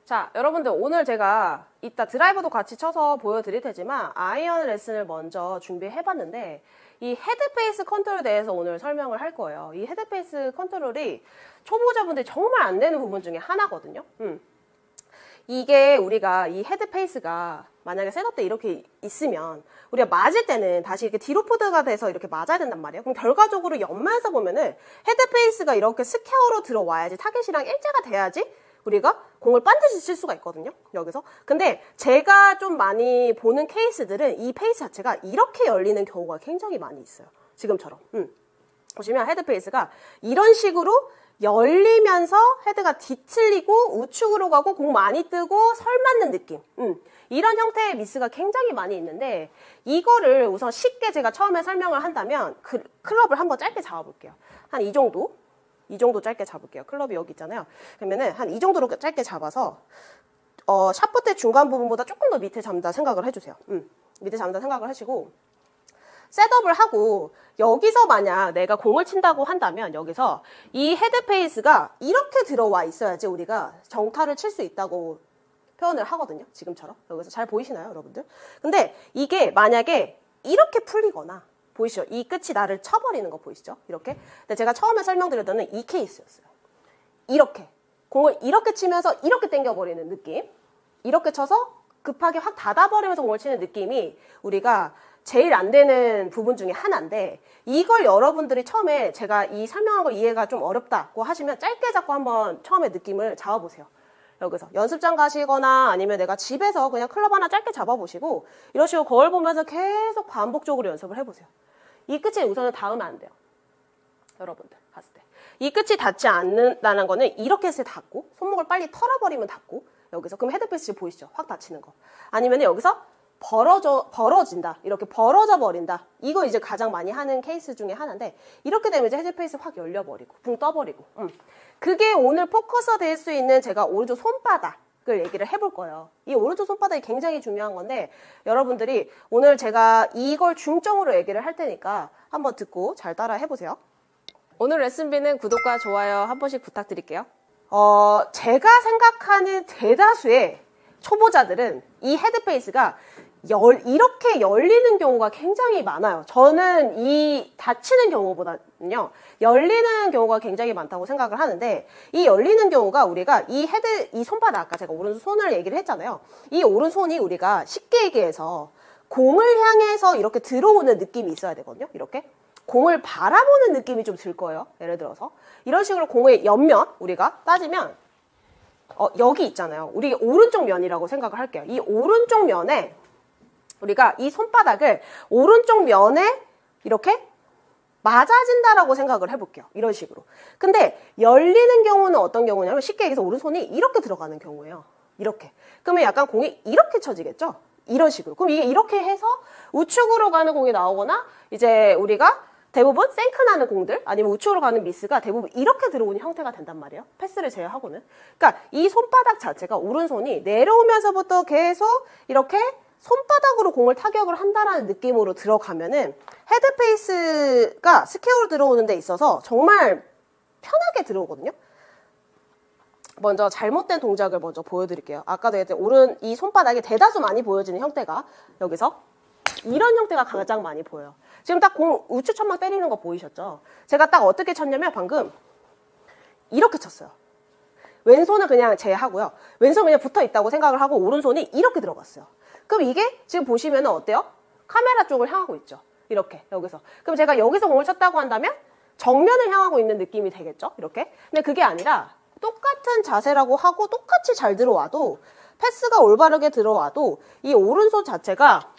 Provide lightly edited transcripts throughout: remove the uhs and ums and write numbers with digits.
자, 여러분들 오늘 제가 이따 드라이버도 같이 쳐서 보여드릴 테지만 아이언 레슨을 먼저 준비해봤는데 이 헤드페이스 컨트롤에 대해서 오늘 설명을 할 거예요. 이 헤드페이스 컨트롤이 초보자분들이 정말 안 되는 부분 중에 하나거든요. 이게 우리가 이 헤드페이스가 만약에 셋업 때 이렇게 있으면 우리가 맞을 때는 다시 이렇게 디로포드가 돼서 이렇게 맞아야 된단 말이에요. 그럼 결과적으로 연마에서 보면은 헤드페이스가 이렇게 스퀘어로 들어와야지 타겟이랑 일자가 돼야지 우리가 공을 반드시 칠 수가 있거든요. 여기서. 근데 제가 좀 많이 보는 케이스들은 이 페이스 자체가 이렇게 열리는 경우가 굉장히 많이 있어요. 지금처럼. 보시면 헤드페이스가 이런 식으로 열리면서 헤드가 뒤틀리고 우측으로 가고 공 많이 뜨고 설 맞는 느낌. 이런 형태의 미스가 굉장히 많이 있는데 이거를 우선 쉽게 제가 처음에 설명을 한다면 클럽을 한번 짧게 잡아볼게요. 한 이 정도 짧게 잡을게요. 클럽이 여기 있잖아요. 그러면은 한 이 정도로 짧게 잡아서 샤프트 중간 부분보다 조금 더 밑에 잡는다 생각을 해주세요. 밑에 잡는다 생각을 하시고 셋업을 하고 여기서 만약 내가 공을 친다고 한다면 여기서 이 헤드페이스가 이렇게 들어와 있어야지 우리가 정타를 칠 수 있다고 표현을 하거든요. 지금처럼. 여기서 잘 보이시나요, 여러분들? 근데 이게 만약에 이렇게 풀리거나 보이시죠? 이 끝이 나를 쳐버리는 거 보이시죠? 이렇게. 근데 제가 처음에 설명드렸던 이 케이스였어요. 이렇게. 공을 이렇게 치면서 이렇게 당겨버리는 느낌. 이렇게 쳐서 급하게 확 닫아버리면서 공을 치는 느낌이 우리가 제일 안 되는 부분 중에 하나인데 이걸 여러분들이 처음에 제가 이 설명한 거 이해가 좀 어렵다고 하시면 짧게 잡고 한번 처음에 느낌을 잡아보세요. 여기서 연습장 가시거나 아니면 내가 집에서 그냥 클럽 하나 짧게 잡아보시고 이런 식으로 거울 보면서 계속 반복적으로 연습을 해보세요. 이 끝이 우선은 닿으면 안 돼요. 여러분들 봤을 때. 이 끝이 닿지 않는다는 거는 이렇게 해서 닿고 손목을 빨리 털어버리면 닿고 여기서 그럼 헤드페이스 보이시죠? 확 닫히는 거. 아니면 여기서 벌어진다. 이렇게 벌어져 버린다. 이거 이제 가장 많이 하는 케이스 중에 하나인데 이렇게 되면 이제 헤드페이스 확 열려버리고 붕 떠버리고 그게 오늘 포커스가 될 수 있는 제가 오른쪽 손바닥을 얘기를 해볼 거예요. 이 오른쪽 손바닥이 굉장히 중요한 건데 여러분들이 오늘 제가 이걸 중점으로 얘기를 할 테니까 한번 듣고 잘 따라 해보세요. 오늘 레슨비는 구독과 좋아요 한 번씩 부탁드릴게요. 제가 생각하는 대다수의 초보자들은 이 헤드페이스가 이렇게 열리는 경우가 굉장히 많아요. 저는 이 닫히는 경우보다는요, 열리는 경우가 굉장히 많다고 생각을 하는데, 이 열리는 경우가 우리가 이 손바닥, 아까 제가 오른손을 얘기를 했잖아요. 이 오른손이 우리가 쉽게 얘기해서 공을 향해서 이렇게 들어오는 느낌이 있어야 되거든요. 이렇게. 공을 바라보는 느낌이 좀 들 거예요. 예를 들어서. 이런 식으로 공의 옆면, 우리가 따지면, 여기 있잖아요. 우리 오른쪽 면이라고 생각을 할게요. 이 오른쪽 면에 우리가 이 손바닥을 오른쪽 면에 이렇게 맞아진다라고 생각을 해볼게요. 이런 식으로. 근데 열리는 경우는 어떤 경우냐면 쉽게 얘기해서 오른손이 이렇게 들어가는 경우예요. 이렇게. 그러면 약간 공이 이렇게 쳐지겠죠? 이런 식으로. 그럼 이게 이렇게 해서 우측으로 가는 공이 나오거나 이제 우리가 대부분 생크 나는 공들 아니면 우측으로 가는 미스가 대부분 이렇게 들어오는 형태가 된단 말이에요. 패스를 제외하고는. 그러니까 이 손바닥 자체가 오른손이 내려오면서부터 계속 이렇게 손바닥으로 공을 타격을 한다라는 느낌으로 들어가면은 헤드페이스가 스퀘어로 들어오는 데 있어서 정말 편하게 들어오거든요. 먼저 잘못된 동작을 먼저 보여드릴게요. 아까도 했던 이 손바닥에 대다수 많이 보여지는 형태가 여기서 이런 형태가 가장 많이 보여요. 지금 딱 공 우측 천막 때리는 거 보이셨죠? 제가 딱 어떻게 쳤냐면 방금 이렇게 쳤어요. 왼손은 그냥 제하고요. 왼손은 그냥 붙어 있다고 생각을 하고 오른손이 이렇게 들어갔어요. 그럼 이게 지금 보시면 어때요? 카메라 쪽을 향하고 있죠. 이렇게 여기서. 그럼 제가 여기서 공을 쳤다고 한다면 정면을 향하고 있는 느낌이 되겠죠? 이렇게. 근데 그게 아니라 똑같은 자세라고 하고 똑같이 잘 들어와도 패스가 올바르게 들어와도 이 오른손 자체가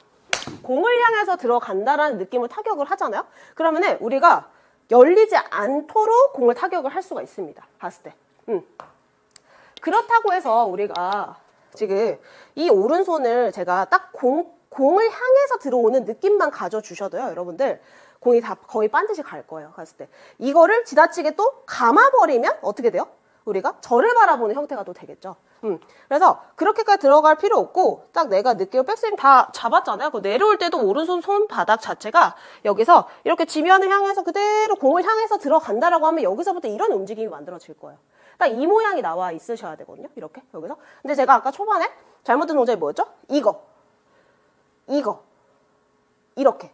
공을 향해서 들어간다라는 느낌을 타격을 하잖아요. 그러면은 우리가 열리지 않도록 공을 타격을 할 수가 있습니다. 봤을 때. 그렇다고 해서 우리가 지금 이 오른손을 제가 딱 공을 향해서 들어오는 느낌만 가져주셔도요. 여러분들 공이 다 거의 반드시 갈 거예요. 갔을 때. 이거를 지나치게 또 감아버리면 어떻게 돼요? 우리가 저를 바라보는 형태가 또 되겠죠. 그래서 그렇게까지 들어갈 필요 없고 딱 내가 느끼고 백스윙 다 잡았잖아요. 그 내려올 때도 오른손 손바닥 자체가 여기서 이렇게 지면을 향해서 그대로 공을 향해서 들어간다라고 하면 여기서부터 이런 움직임이 만들어질 거예요. 딱 이 모양이 나와 있으셔야 되거든요. 이렇게 여기서. 근데 제가 아까 초반에 잘못된 동작이 뭐였죠? 이거 이렇게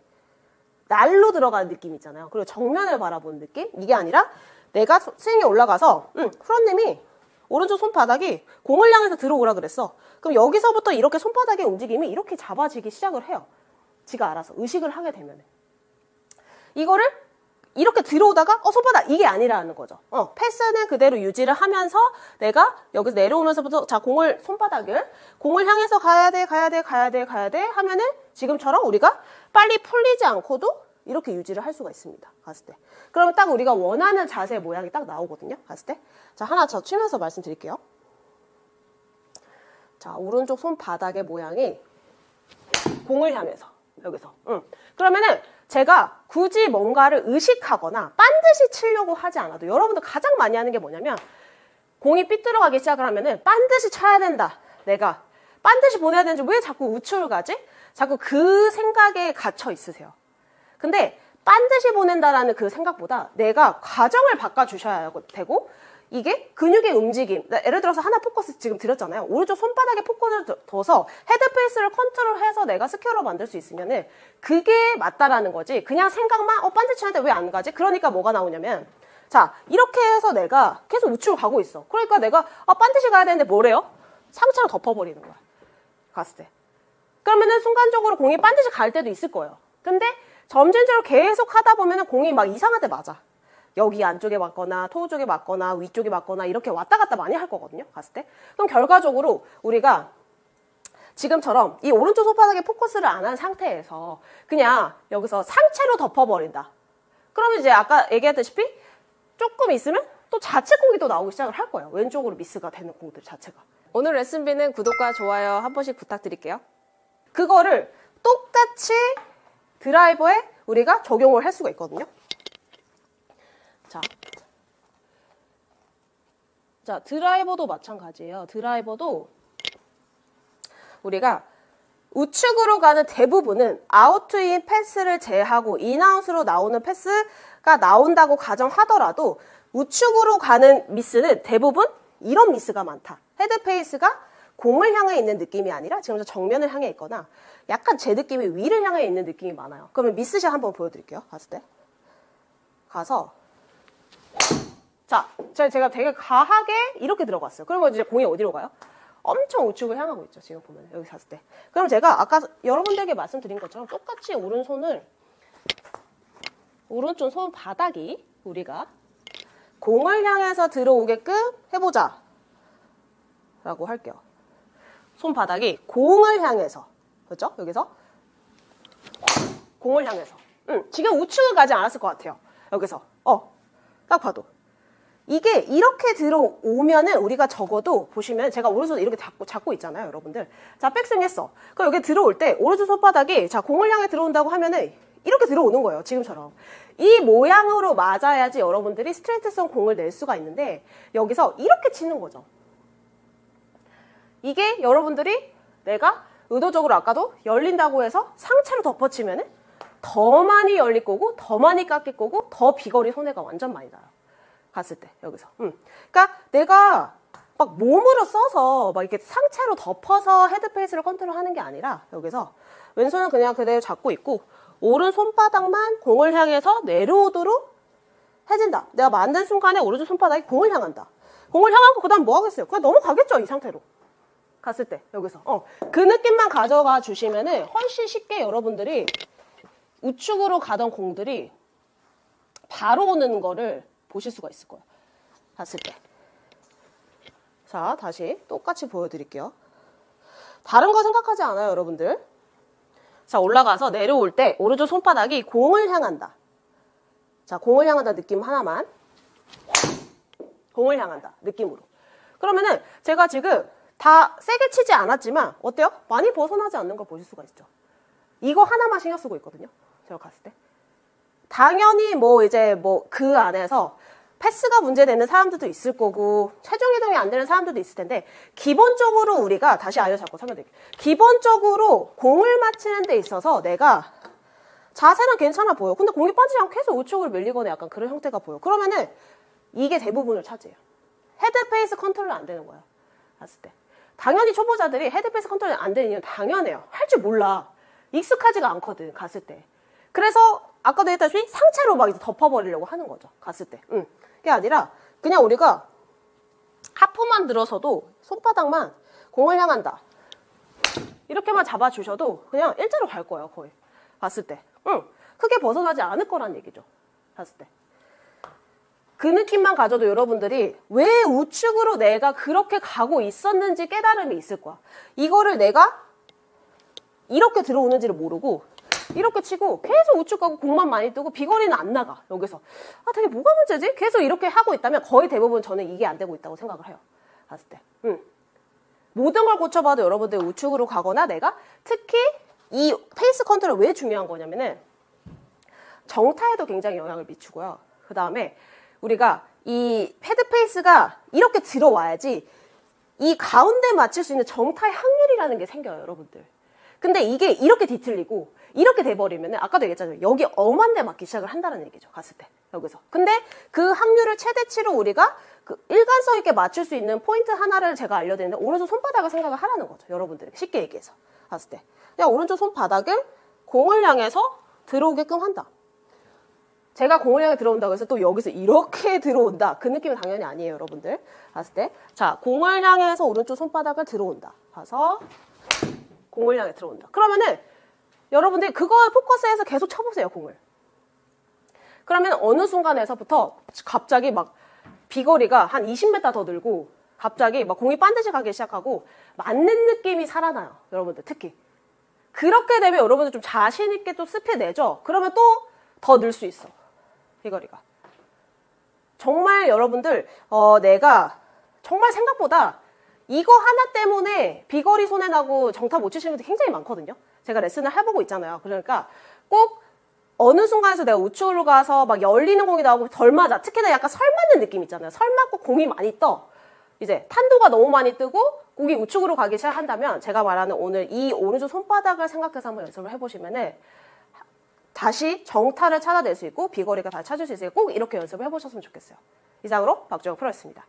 날로 들어가는 느낌 있잖아요. 그리고 정면을 바라보는 느낌? 이게 아니라 내가 스윙에 올라가서 프로님이 오른쪽 손바닥이 공을 향해서 들어오라 그랬어. 그럼 여기서부터 이렇게 손바닥의 움직임이 이렇게 잡아지기 시작을 해요. 지가 알아서 의식을 하게 되면 이거를 이렇게 들어오다가 손바닥 이게 아니라는 거죠. 패스는 그대로 유지를 하면서 내가 여기서 내려오면서부터 자 손바닥을 공을 향해서 가야 돼 하면은 지금처럼 우리가 빨리 풀리지 않고도 이렇게 유지를 할 수가 있습니다. 갔을 때. 그러면 딱 우리가 원하는 자세 모양이 딱 나오거든요. 갔을 때. 자, 하나 더 치면서 말씀드릴게요. 자, 오른쪽 손바닥의 모양이 공을 향해서 여기서. 그러면은 제가 굳이 뭔가를 의식하거나 반드시 치려고 하지 않아도 여러분들 가장 많이 하는 게 뭐냐면 공이 삐뚤어가기 시작을 하면은 반드시 쳐야 된다. 내가 반드시 보내야 되는지 왜 자꾸 우측을 가지? 자꾸 그 생각에 갇혀 있으세요. 근데 반드시 보낸다라는 그 생각보다 내가 과정을 바꿔주셔야 되고 이게 근육의 움직임, 예를 들어서 하나 포커스 지금 드렸잖아요. 오른쪽 손바닥에 포커스를 둬서 헤드페이스를 컨트롤해서 내가 스퀘어로 만들 수 있으면은 그게 맞다라는 거지. 그냥 생각만 반드시 쳐야 돼 왜 안 가지? 그러니까 뭐가 나오냐면 자 이렇게 해서 내가 계속 우측으로 가고 있어. 그러니까 내가 반드시 가야 되는데 뭐래요? 상체로 덮어버리는 거야. 갔을 때. 그러면은 순간적으로 공이 반드시 갈 때도 있을 거예요. 근데 점진적으로 계속 하다 보면은 공이 막 이상한 데 맞아. 여기 안쪽에 맞거나 토우 쪽에 맞거나 위쪽에 맞거나 이렇게 왔다 갔다 많이 할 거거든요. 갔을 때. 그럼 결과적으로 우리가 지금처럼 이 오른쪽 손바닥에 포커스를 안 한 상태에서 그냥 여기서 상체로 덮어버린다. 그러면 이제 아까 얘기했다시피 조금 있으면 또 자책공이 또 나오기 시작을 할 거예요. 왼쪽으로 미스가 되는 공들 자체가. 오늘 레슨비는 구독과 좋아요 한 번씩 부탁드릴게요. 그거를 똑같이 드라이버에 우리가 적용을 할 수가 있거든요. 자, 드라이버도 마찬가지예요. 드라이버도 우리가 우측으로 가는 대부분은 아웃투인 패스를 제외하고 인아웃으로 나오는 패스가 나온다고 가정하더라도 우측으로 가는 미스는 대부분 이런 미스가 많다. 헤드페이스가 공을 향해 있는 느낌이 아니라 지금 정면을 향해 있거나 약간 제 느낌이 위를 향해 있는 느낌이 많아요. 그러면 미스샷 한번 보여드릴게요. 갔을 때. 가서 자, 제가 되게 가하게 이렇게 들어갔어요. 그러면 이제 공이 어디로 가요? 엄청 우측을 향하고 있죠. 지금 보면 여기 샀을 때. 그럼 제가 아까 여러분들에게 말씀드린 것처럼 똑같이 오른쪽 손 바닥이 우리가 공을 향해서 들어오게끔 해보자 라고 할게요. 손바닥이 공을 향해서 그렇죠? 여기서 공을 향해서 지금 우측을 가지 않았을 것 같아요. 여기서 딱 봐도 이게 이렇게 들어오면은 우리가 적어도 보시면 제가 오른손 이렇게 잡고 있잖아요, 여러분들. 자, 백스윙 했어. 그럼 여기 들어올 때 오른쪽 손바닥이 자 공을 향해 들어온다고 하면은 이렇게 들어오는 거예요, 지금처럼. 이 모양으로 맞아야지 여러분들이 스트레이트성 공을 낼 수가 있는데 여기서 이렇게 치는 거죠. 이게 여러분들이 내가 의도적으로 아까도 열린다고 해서 상체로 덮어치면은 더 많이 열릴 거고 더 많이 깎일 거고 더 비거리 손해가 완전 많이 나요. 갔을 때 여기서. 그러니까 내가 막 몸으로 써서 막 이렇게 상체로 덮어서 헤드페이스를 컨트롤하는 게 아니라 여기서 왼손은 그냥 그대로 잡고 있고 오른 손바닥만 공을 향해서 내려오도록 해진다. 내가 만든 순간에 오른쪽 손바닥이 공을 향한다. 공을 향하고 그 다음 뭐 하겠어요? 그냥 넘어가겠죠, 이 상태로. 갔을 때 여기서 그 느낌만 가져가 주시면은 훨씬 쉽게 여러분들이 우측으로 가던 공들이 바로 오는 거를 보실 수가 있을 거예요. 봤을 때. 자, 다시 똑같이 보여드릴게요. 다른 거 생각하지 않아요, 여러분들. 자, 올라가서 내려올 때 오른쪽 손바닥이 공을 향한다. 자, 공을 향한다 느낌 하나만. 공을 향한다 느낌으로. 그러면은 제가 지금 다 세게 치지 않았지만 어때요? 많이 벗어나지 않는 걸 보실 수가 있죠. 이거 하나만 신경 쓰고 있거든요. 제가 갔을 때. 당연히 그 안에서 패스가 문제되는 사람들도 있을 거고 체중 이동이 안 되는 사람들도 있을 텐데 기본적으로 우리가 다시 알려잡고 설명드릴게요. 기본적으로 공을 맞히는 데 있어서 내가 자세는 괜찮아 보여. 근데 공이 빠지지 않고 계속 우측으로 밀리거나 약간 그런 형태가 보여. 그러면은 이게 대부분을 차지해요. 헤드 페이스 컨트롤이 안 되는 거예요. 봤을 때. 당연히 초보자들이 헤드 페이스 컨트롤이 안 되는 이유는 당연해요. 할 줄 몰라. 익숙하지가 않거든, 갔을 때. 그래서 아까도 했다시피 상체로 막 이제 덮어버리려고 하는 거죠. 갔을 때. 그게 아니라 그냥 우리가 하프만 들어서도 손바닥만 공을 향한다. 이렇게만 잡아주셔도 그냥 일자로 갈 거예요, 거의. 봤을 때. 크게 벗어나지 않을 거란 얘기죠. 봤을 때. 그 느낌만 가져도 여러분들이 왜 우측으로 내가 그렇게 가고 있었는지 깨달음이 있을 거야. 이거를 내가 이렇게 들어오는지를 모르고 이렇게 치고 계속 우측 가고 공만 많이 뜨고 비거리는 안 나가. 여기서 되게 뭐가 문제지? 계속 이렇게 하고 있다면 거의 대부분 저는 이게 안 되고 있다고 생각을 해요. 봤을 때. 모든 걸 고쳐봐도 여러분들 우측으로 가거나 내가 특히 이 페이스 컨트롤 왜 중요한 거냐면은 정타에도 굉장히 영향을 미치고요. 그 다음에 우리가 이 헤드 페이스가 이렇게 들어와야지 이 가운데 맞출 수 있는 정타의 확률이라는 게 생겨요, 여러분들. 근데 이게 이렇게 뒤틀리고 이렇게 돼버리면은 아까도 얘기했잖아요. 여기 엄한 데 맞기 시작을 한다는 얘기죠. 갔을 때. 여기서. 근데 그 확률을 최대치로 우리가 그 일관성 있게 맞출 수 있는 포인트 하나를 제가 알려드리는데 오른쪽 손바닥을 생각을 하라는 거죠. 여러분들 쉽게 얘기해서. 봤을 때. 그냥 오른쪽 손바닥을 공을 향해서 들어오게끔 한다. 제가 공을 향해 들어온다고 해서 또 여기서 이렇게 들어온다. 그 느낌은 당연히 아니에요, 여러분들. 봤을 때. 자, 공을 향해서 오른쪽 손바닥을 들어온다. 봐서 공을 향해 들어온다. 그러면은 여러분들이 그거에 포커스해서 계속 쳐보세요, 공을. 그러면 어느 순간에서부터 갑자기 막 비거리가 한 20m 더 늘고 갑자기 막 공이 반드시 가기 시작하고 맞는 느낌이 살아나요, 여러분들 특히. 그렇게 되면 여러분들 좀 자신 있게 또 스피 내죠. 그러면 또 더 늘 수 있어, 비거리가. 정말 여러분들 내가 정말 생각보다 이거 하나 때문에 비거리 손해나고 정타 못 치시는 분들 굉장히 많거든요. 제가 레슨을 해보고 있잖아요. 그러니까 꼭 어느 순간에서 내가 우측으로 가서 막 열리는 공이 나오고 덜 맞아. 특히나 약간 설 맞는 느낌 있잖아요. 설 맞고 공이 많이 떠. 이제 탄도가 너무 많이 뜨고 공이 우측으로 가기 시작한다면 제가 말하는 오늘 이 오른쪽 손바닥을 생각해서 한번 연습을 해보시면은 다시 정타를 찾아낼 수 있고 비거리가 다시 찾을 수 있으니까 꼭 이렇게 연습을 해보셨으면 좋겠어요. 이상으로 박주영 프로였습니다.